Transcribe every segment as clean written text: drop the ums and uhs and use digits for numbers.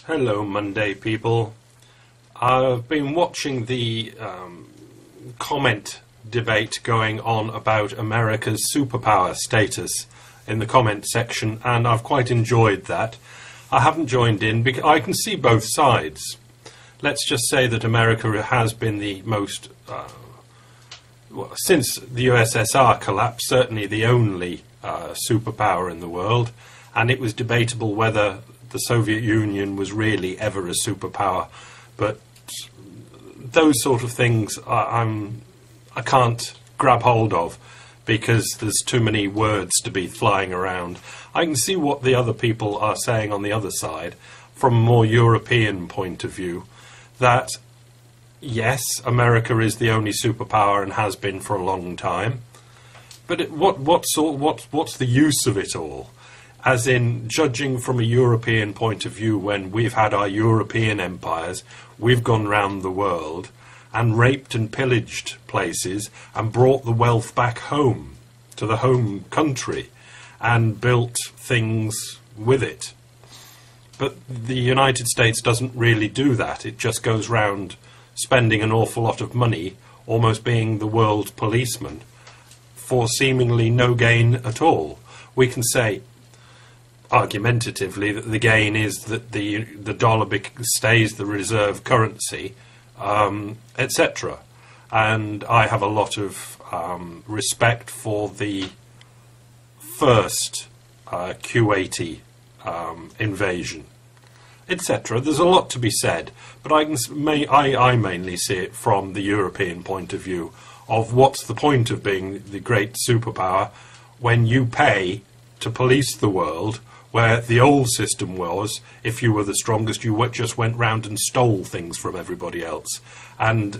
Hello, Monday people. I've been watching the comment debate going on about America's superpower status in the comment section, and I've quite enjoyed that. I haven't joined in because I can see both sides. Let's just say that America has been the most, well, since the USSR collapsed, certainly the only superpower in the world, and it was debatable whether the Soviet Union was really ever a superpower, but those sort of things I can't grab hold of because there's too many words to be flying around. I can see what the other people are saying on the other side from a more European point of view, that yes, America is the only superpower and has been for a long time, but what's the use of it all? As in, judging from a European point of view, when we've had our European empires, we've gone round the world and raped and pillaged places and brought the wealth back home to the home country and built things with it. But the United States doesn't really do that. It just goes round spending an awful lot of money, almost being the world's policeman, for seemingly no gain at all. We can say argumentatively that the gain is that the dollar stays the reserve currency, etc. And I have a lot of respect for the first Kuwaiti invasion, etc. There's a lot to be said, but I mainly see it from the European point of view of what's the point of being the great superpower when you pay to police the world, where the old system was, if you were the strongest, you just went round and stole things from everybody else and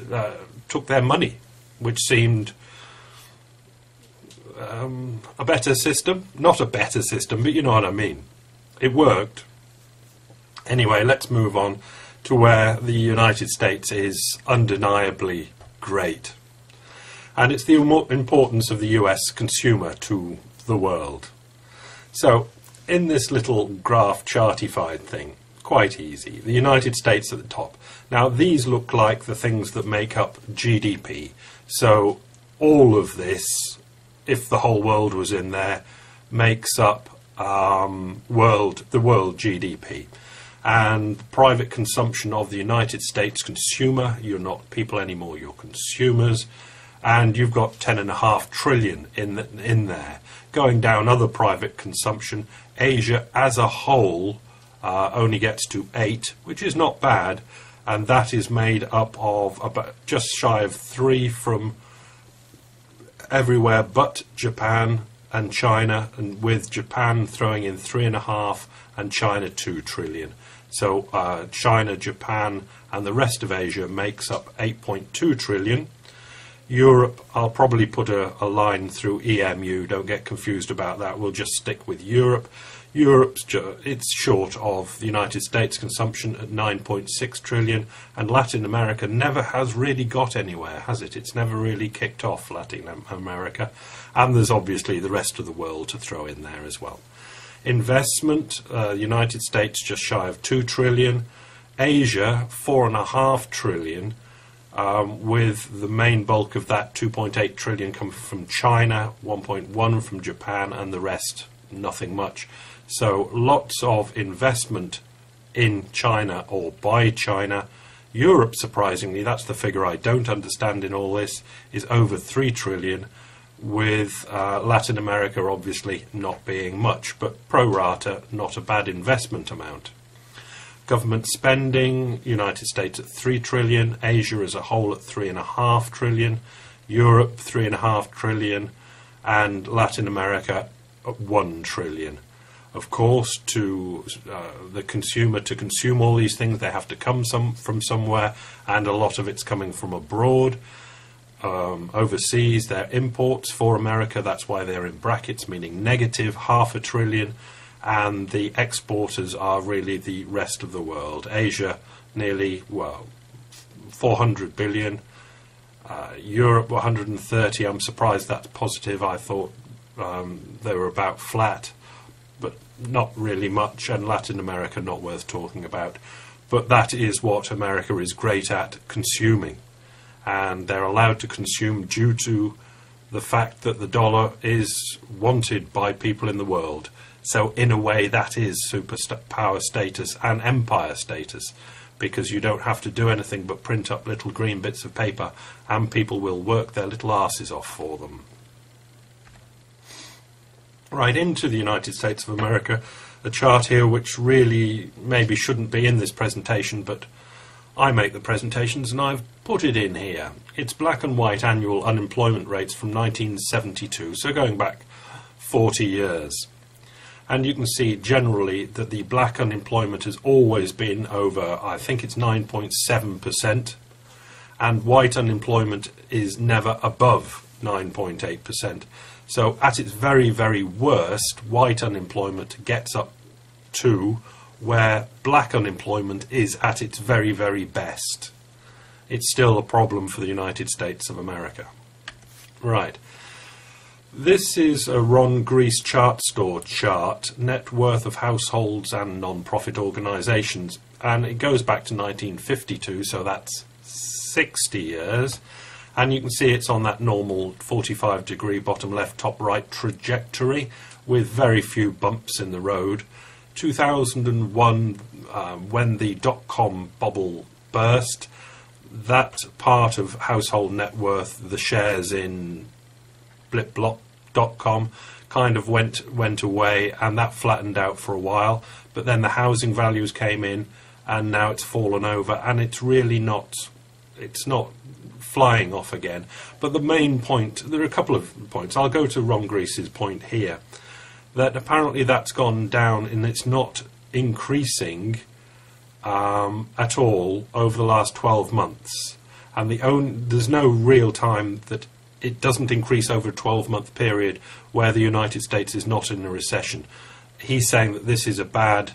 took their money, which seemed a better system. Not a better system, but you know what I mean. It worked. Anyway, let's move on to where the United States is undeniably great. And it's the importance of the US consumer to the world. So, in this little graph chartified thing, quite easy, the United States at the top. Now, these look like the things that make up GDP. So, all of this, if the whole world was in there, makes up the world GDP. And private consumption of the United States consumer, you're not people anymore, you're consumers, and you've got 10.5 trillion in there. Going down other private consumption, Asia as a whole only gets to 8, which is not bad, and that is made up of about just shy of 3 from everywhere but Japan and China, and with Japan throwing in 3.5 and China 2 trillion. So China, Japan and the rest of Asia makes up 8.2 trillion. Europe, I'll probably put a line through EMU, don't get confused about that, we'll just stick with Europe. It's short of the United States consumption at 9.6 trillion, and Latin America never has really got anywhere, has it? It's never really kicked off, Latin America, and there's obviously the rest of the world to throw in there as well. Investment, United States just shy of 2 trillion, Asia 4.5 trillion, with the main bulk of that 2.8 trillion coming from China, 1.1 from Japan, and the rest nothing much. So lots of investment in China or by China. Europe, surprisingly, that's the figure I don't understand in all this, is over 3 trillion, with Latin America obviously not being much, but pro rata, not a bad investment amount. Government spending, United States at 3 trillion, Asia as a whole at 3.5 trillion, Europe 3.5 trillion, and Latin America at 1 trillion. Of course, to the consumer to consume all these things, they have to come from somewhere, and a lot of it's coming from abroad. Overseas, they're imports for America, that's why they're in brackets, meaning negative, 0.5 trillion. And the exporters are really the rest of the world. Asia, nearly, 400 billion. Europe, 130. I'm surprised that's positive. I thought they were about flat. But not really much, and Latin America not worth talking about. But that is what America is great at, consuming. And they're allowed to consume due to the fact that the dollar is wanted by people in the world. So in a way that is superpower status and empire status, because you don't have to do anything but print up little green bits of paper and people will work their little arses off for them. Right, into the United States of America, a chart here which really maybe shouldn't be in this presentation, but I make the presentations and I've put it in here. It's black and white annual unemployment rates from 1972, so going back 40 years. And you can see generally that the black unemployment has always been over, I think it's 9.7%, and white unemployment is never above 9.8%. So at its very, very worst, white unemployment gets up to where black unemployment is at its very, very best. It's still a problem for the United States of America. Right. This is a Ron Grease chart store chart, net worth of households and non-profit organisations, and it goes back to 1952, so that's 60 years. And you can see it's on that normal 45-degree bottom left, top right trajectory with very few bumps in the road. 2001, when the dot-com bubble burst, that part of household net worth, the shares in blipblop.com, kind of went away, and that flattened out for a while. But then the housing values came in, and now it's fallen over, and it's really not, it's not flying off again. But the main point, there are a couple of points. I'll go to Ron Grease's point here, that apparently that's gone down and it's not increasing at all over the last 12 months. And there's no real time that it doesn't increase over a 12-month period where the United States is not in a recession. He's saying that this is a bad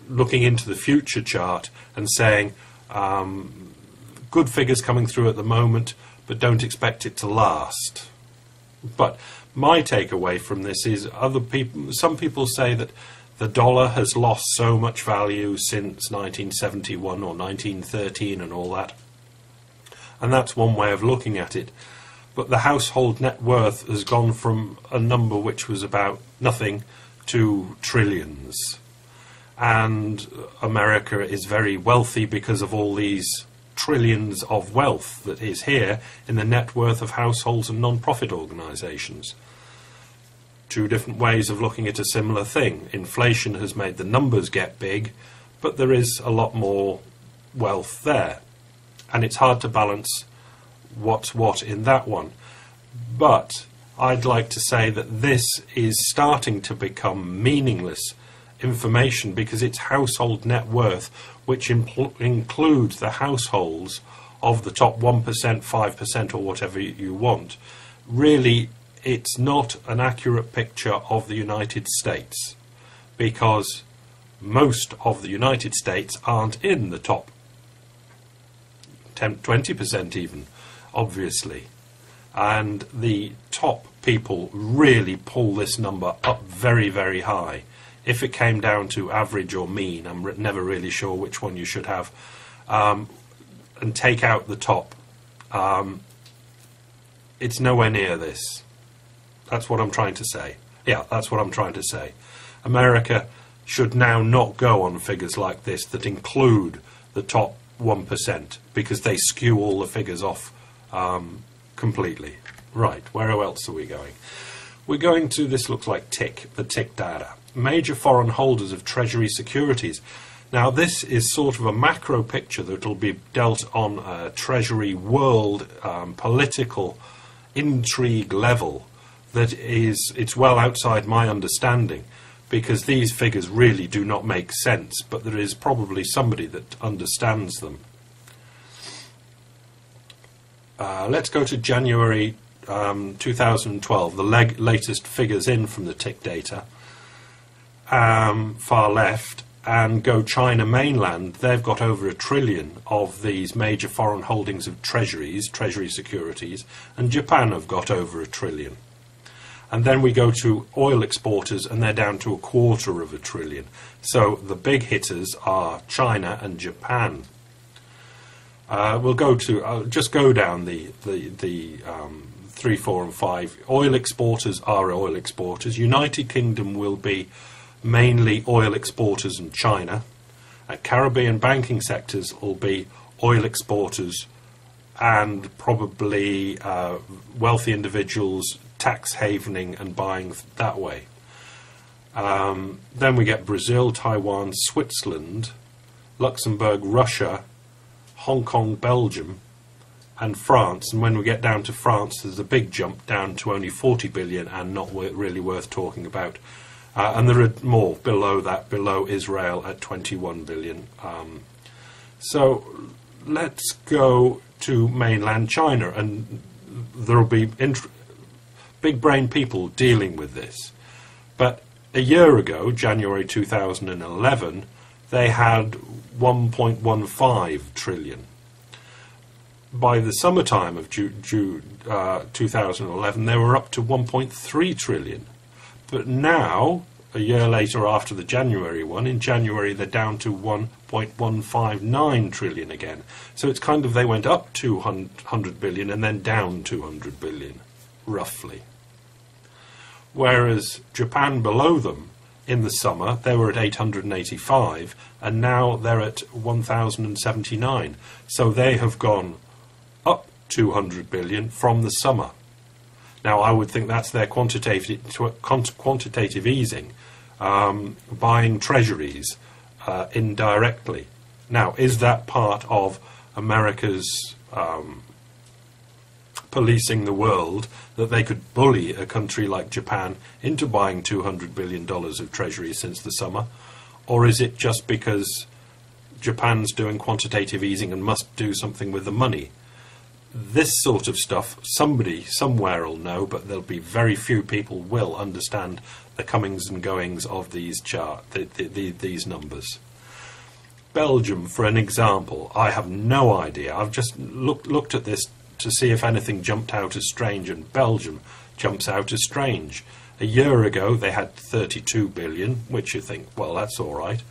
looking into the future chart and saying good figures coming through at the moment, but don't expect it to last. But my takeaway from this is some people say that the dollar has lost so much value since 1971 or 1913 and all that. And that's one way of looking at it. But the household net worth has gone from a number which was about nothing to trillions. And America is very wealthy because of all these trillions of wealth that is here in the net worth of households and non-profit organisations. Two different ways of looking at a similar thing. Inflation has made the numbers get big, but there is a lot more wealth there. And it's hard to balance what's what in that one. But I'd like to say that this is starting to become meaningless information because it's household net worth, which includes the households of the top 1%, 5% or whatever you want. Really, it's not an accurate picture of the United States because most of the United States aren't in the top 10, 20% even, obviously. And the top people really pull this number up very, very high. If it came down to average or mean, I'm never really sure which one you should have, and take out the top, it's nowhere near this. That's what I'm trying to say. Yeah, that's what I'm trying to say. America should now not go on figures like this that include the top 1% because they skew all the figures off completely. Right, where else are we going? We're going to, this looks like the tick data. Major foreign holders of Treasury securities. Now this is sort of a macro picture that will be dealt on a Treasury world political intrigue level that it's well outside my understanding because these figures really do not make sense, but there is probably somebody that understands them. Let's go to January 2012, the latest figures in from the tick data. Far left, and go China mainland. They've got over $1 trillion of these major foreign holdings of treasury securities, and Japan have got over $1 trillion. And then we go to oil exporters, and they're down to $250 billion. So the big hitters are China and Japan. I'll just go down the 3, 4, and 5. Oil exporters are oil exporters. United Kingdom will be mainly oil exporters and China. Caribbean banking sectors will be oil exporters and probably wealthy individuals tax havening and buying that way. Then we get Brazil, Taiwan, Switzerland, Luxembourg, Russia, Hong Kong, Belgium, and France. And when we get down to France, there's a big jump down to only 40 billion and not really worth talking about. And there are more below that, below Israel at 21 billion. So let's go to mainland China, and there will be big brain people dealing with this. But a year ago, January 2011, they had 1.15 trillion. By the summertime of 2011, they were up to 1.3 trillion. But now, a year later after the January one, in January they're down to 1.159 trillion again. So it's kind of, they went up 200 billion and then down 200 billion, roughly. Whereas Japan below them, in the summer, they were at 885, and now they're at 1,079. So they have gone up 200 billion from the summer. Now, I would think that's their quantitative easing, buying treasuries indirectly. Now, is that part of America's policing the world, that they could bully a country like Japan into buying $200 billion of treasuries since the summer? Or is it just because Japan's doing quantitative easing and must do something with the money? This sort of stuff, somebody somewhere will know, but there'll be very few people will understand the comings and goings of these these numbers. Belgium, for an example, I have no idea. I've just looked at this to see if anything jumped out as strange, and Belgium jumps out as strange. A year ago they had 32 billion, which you think, well, that's all right.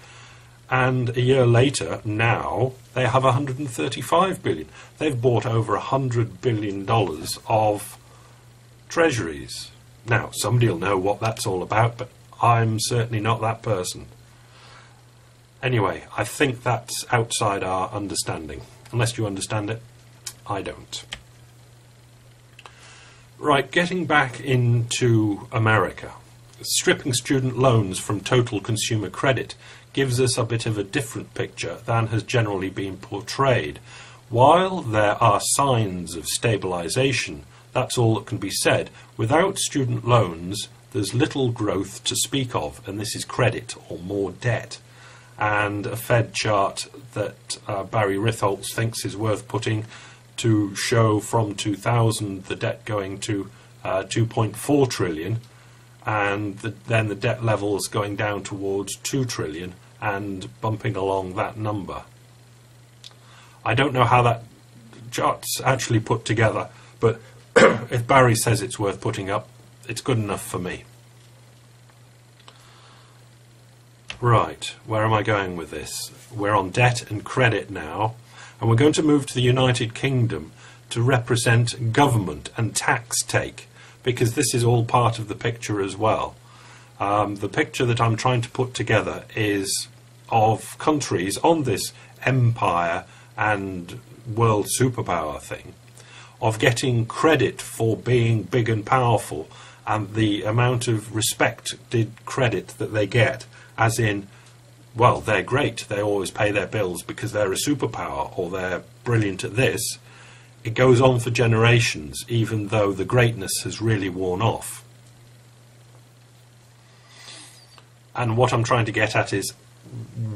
And a year later, now, they have 135 billion. They've bought over $100 billion of treasuries. Now, somebody will know what that's all about, but I'm certainly not that person. Anyway, I think that's outside our understanding. Unless you understand it, I don't. Right, getting back into America. Stripping student loans from total consumer credit gives us a bit of a different picture than has generally been portrayed. While there are signs of stabilisation, that's all that can be said. Without student loans, there's little growth to speak of, and this is credit or more debt. And a Fed chart that Barry Ritholtz thinks is worth putting to show from 2000 the debt going to 2.4 trillion, and then the debt levels going down towards 2 trillion and bumping along that number. I don't know how that chart's actually put together, but if Barry says it's worth putting up, it's good enough for me. Right, where am I going with this? We're on debt and credit now, and we're going to move to the United Kingdom to represent government and tax take, because this is all part of the picture as well. The picture that I'm trying to put together is of countries on this empire and world superpower thing, of getting credit for being big and powerful, and the amount of respected credit that they get, as in, well, they're great, they always pay their bills because they're a superpower, or they're brilliant at this. It goes on for generations, even though the greatness has really worn off. And what I'm trying to get at is,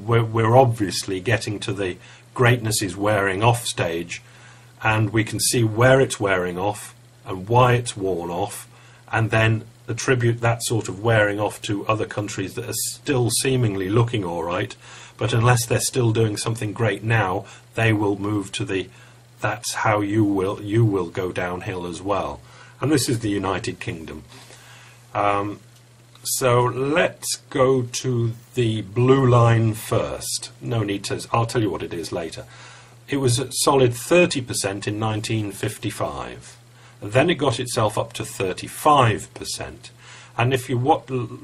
we're obviously getting to the greatness is wearing off stage, and we can see where it's wearing off and why it's worn off, and then attribute that sort of wearing off to other countries that are still seemingly looking all right, but unless they're still doing something great now, they will move to the that's how you will go downhill as well. And this is the United Kingdom. So let's go to the blue line first. No need to, I'll tell you what it is later. It was a solid 30% in 1955. Then it got itself up to 35%. And if you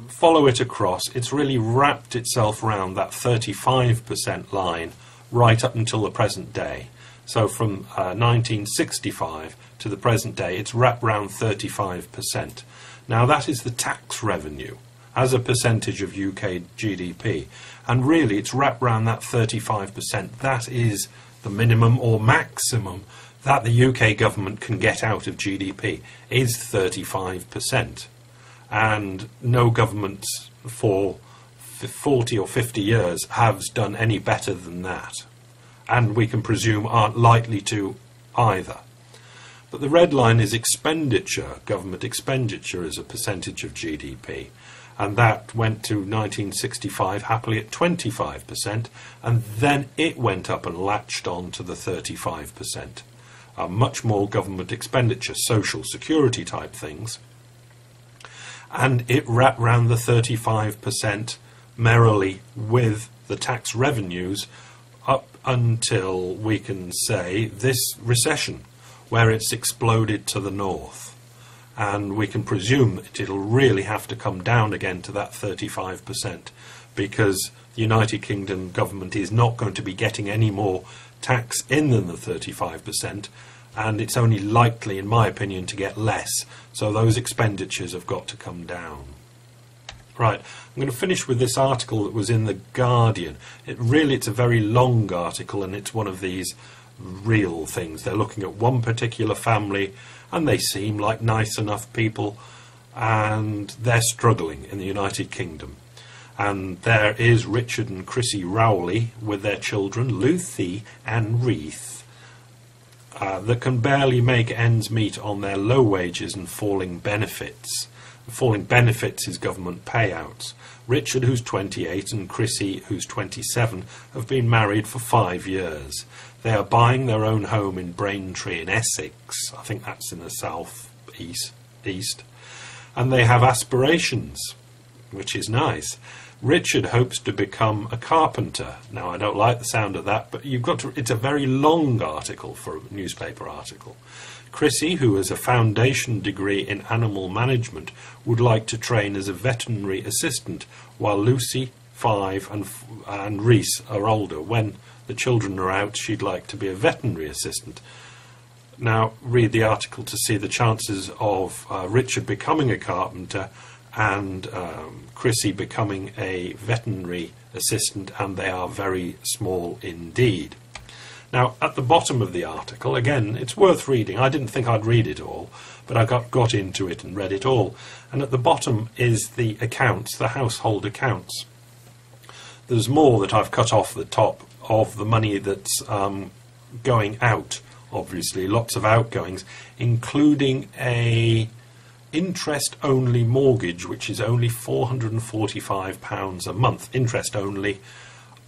follow it across, it's really wrapped itself around that 35% line right up until the present day. So from 1965 to the present day, it's wrapped around 35%. Now that is the tax revenue as a percentage of UK GDP. And really it's wrapped around that 35%. That is the minimum or maximum that the UK government can get out of GDP, is 35%. And no government for 40 or 50 years has done any better than that. And we can presume aren't likely to either. But the red line is expenditure, government expenditure as a percentage of GDP. And that went to 1965 happily at 25%, and then it went up and latched on to the 35%. Much more government expenditure, social security type things. And it wrapped round the 35% merrily with the tax revenues up until, we can say, this recession, where it's exploded to the north. And we can presume that it'll really have to come down again to that 35%, because the United Kingdom government is not going to be getting any more tax in than the 35%, and it's only likely, in my opinion, to get less. So those expenditures have got to come down. Right, I'm going to finish with this article that was in The Guardian. It's a very long article, and it's one of these real things. They're looking at one particular family, and they seem like nice enough people, and they're struggling in the United Kingdom. And there is Richard and Chrissy Rowley with their children, Lucy and Reith, that can barely make ends meet on their low wages and falling benefits. Falling benefits is government payouts. Richard, who's 28, and Chrissy, who's 27, have been married for 5 years. They are buying their own home in Braintree in Essex. I think that's in the south east. And they have aspirations, which is nice. Richard hopes to become a carpenter. Now, I don't like the sound of that, but it's a very long article for a newspaper article. Chrissy, who has a foundation degree in animal management, would like to train as a veterinary assistant, while Lucy, 5, and Reese are older. When the children are out, she'd like to be a veterinary assistant. Now, read the article to see the chances of Richard becoming a carpenter and Chrissy becoming a veterinary assistant, and they are very small indeed. Now, at the bottom of the article, again, it's worth reading. I didn't think I'd read it all, but I got into it and read it all. And at the bottom is the accounts, the household accounts. There's more that I've cut off the top of the money that's going out, obviously, lots of outgoings, including a interest-only mortgage, which is only £445 a month. Interest-only.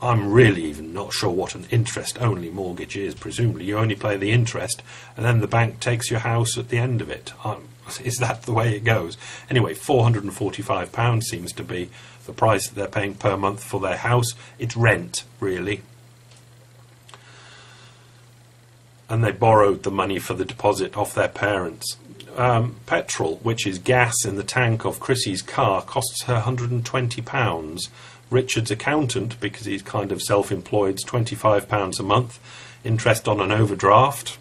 I'm really even not sure what an interest-only mortgage is. Presumably you only pay the interest and then the bank takes your house at the end of it. Is that the way it goes? Anyway, £445 seems to be the price that they're paying per month for their house. It's rent, really. And they borrowed the money for the deposit off their parents. Petrol, which is gas in the tank of Chrissy's car, costs her £120. Richard's accountant, because he's kind of self-employed, is £25 a month. Interest on an overdraft,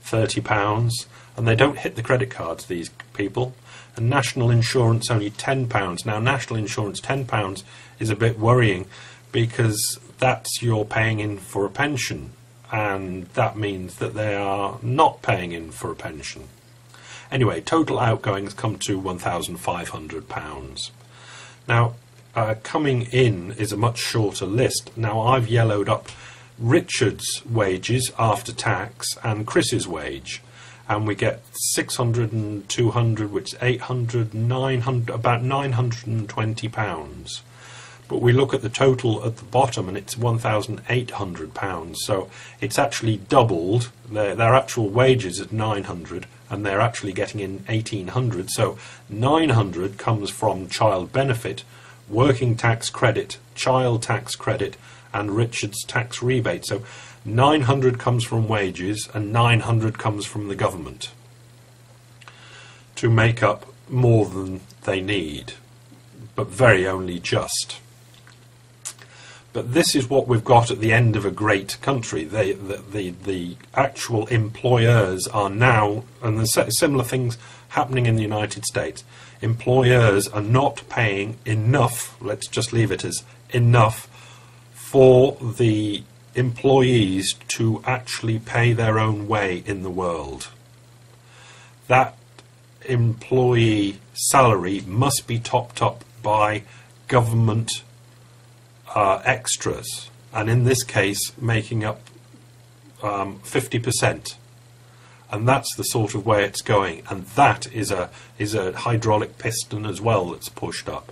£30. And they don't hit the credit cards, these people. And national insurance, only £10. Now, national insurance, £10, is a bit worrying, because that's you're paying in for a pension. And that means that they are not paying in for a pension. Anyway, total outgoings come to £1,500. Now, coming in is a much shorter list. Now, I've yellowed up Richard's wages after tax and Chris's wage, and we get 600 and 200, which is 800, 900, about £920. But we look at the total at the bottom, and it's £1,800. So it's actually doubled. Their actual wages at 900, and they're actually getting in 1,800. So 900 comes from child benefit, working tax credit, child tax credit, and Richard's tax rebate. So 900 comes from wages and 900 comes from the government to make up more than they need, but very only just. But this is what we've got at the end of a great country. The actual employers are now, and there's similar things happening in the United States, employers are not paying enough, let's just leave it as enough, for the employees to actually pay their own way in the world. That employee salary must be topped up by government extras, and in this case making up 50%, and that's the sort of way it's going, and that is a hydraulic piston as well that's pushed up,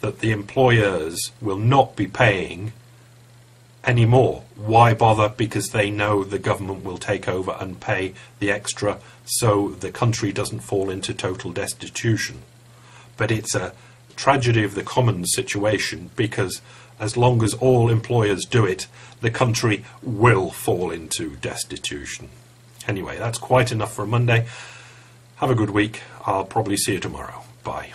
that the employers will not be paying anymore. Why bother? Because they know the government will take over and pay the extra, so the country doesn't fall into total destitution. But it's a tragedy of the commons situation, because as long as all employers do it, the country will fall into destitution. Anyway, that's quite enough for a Monday. Have a good week. I'll probably see you tomorrow. Bye.